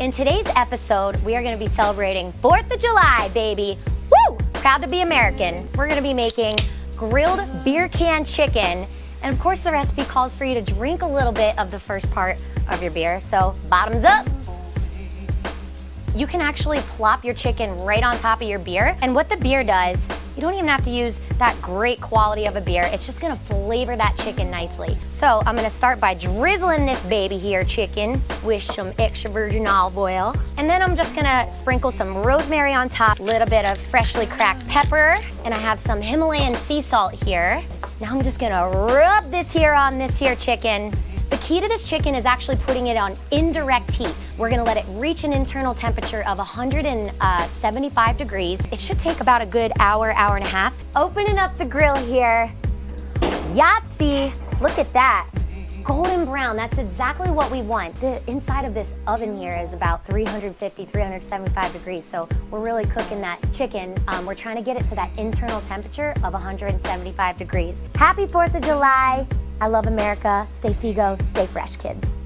In today's episode, we are gonna be celebrating 4th of July, baby. Woo! Proud to be American. We're gonna be making grilled beer can chicken. And of course, the recipe calls for you to drink a little bit of the first part of your beer, so bottoms up. You can actually plop your chicken right on top of your beer. And what the beer does, you don't even have to use that great quality of a beer. It's just gonna flavor that chicken nicely. So I'm gonna start by drizzling this baby here chicken with some extra virgin olive oil. And then I'm just gonna sprinkle some rosemary on top, a little bit of freshly cracked pepper, and I have some Himalayan sea salt here. Now I'm just gonna rub this here on this here chicken. The key to this chicken is actually putting it on indirect heat. We're gonna let it reach an internal temperature of 175 degrees. It should take about a good hour, hour and a half. Opening up the grill here. Yahtzee, look at that. Golden brown, that's exactly what we want. The inside of this oven here is about 350, 375 degrees, so we're really cooking that chicken. We're trying to get it to that internal temperature of 175 degrees. Happy 4th of July. I love America. Stay Figo, stay fresh, kids.